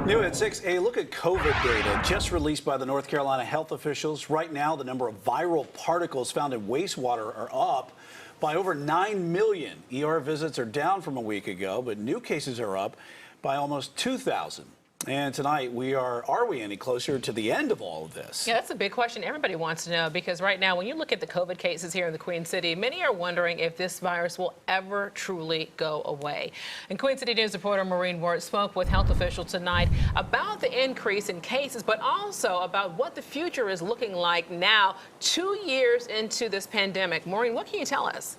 New at 6, a look at COVID data just released by the North Carolina health officials. Right now, the number of viral particles found in wastewater are up by over 9 million. ER visits are down from a week ago, but new cases are up by almost 2,000. And tonight, are we any closer to the end of all of this? Yeah, that's a big question everybody wants to know, because right now, when you look at the COVID cases here in the Queen City, many are wondering if this virus will ever truly go away. And Queen City News reporter Raynard Washington spoke with health officials tonight about the increase in cases, but also about what the future is looking like now, 2 years into this pandemic. Maureen, what can you tell us?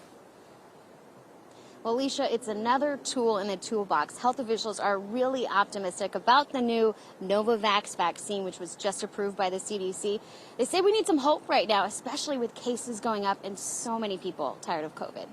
Well, Alicia, it's another tool in the toolbox. Health officials are really optimistic about the new Novavax vaccine, which was just approved by the CDC. They say we need some hope right now, especially with cases going up and so many people tired of COVID.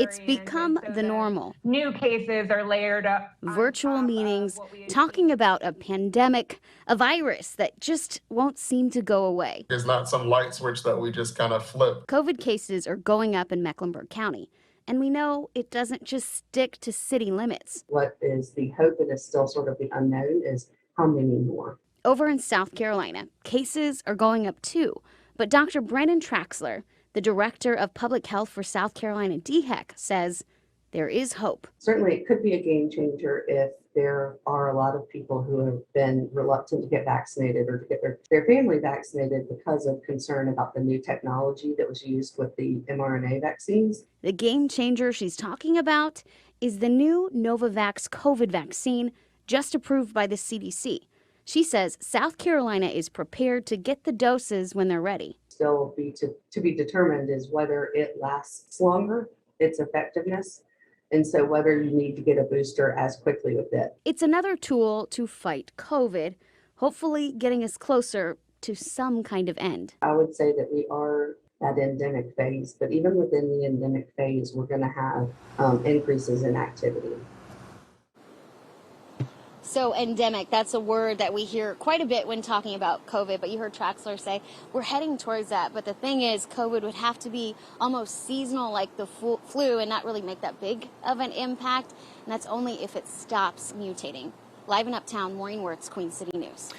It's become the normal. New cases are layered up. Virtual meetings, talking about a pandemic, a virus that just won't seem to go away. There's not some light switch that we just kind of flip. COVID cases are going up in Mecklenburg County. And we know it doesn't just stick to city limits. What is the hope and is still sort of the unknown is how many more. Over in South Carolina, cases are going up too. But Dr. Brennan Traxler, the director of public health for South Carolina DHEC, says there is hope. Certainly, it could be a game changer if there are a lot of people who have been reluctant to get vaccinated or to get their family vaccinated because of concern about the new technology that was used with the mRNA vaccines. The game changer she's talking about is the new Novavax COVID vaccine just approved by the CDC. She says South Carolina is prepared to get the doses when they're ready. Still to be determined is whether it lasts longer, its effectiveness, and so whether you need to get a booster as quickly with it. It's another tool to fight COVID, hopefully getting us closer to some kind of end. I would say that we are at endemic phase, but even within the endemic phase, we're going to have increases in activity. So endemic, that's a word that we hear quite a bit when talking about COVID, but you heard Traxler say we're heading towards that. But the thing is, COVID would have to be almost seasonal like the flu and not really make that big of an impact. And that's only if it stops mutating. Live in Uptown, Maureen Wirtz, Queen City News.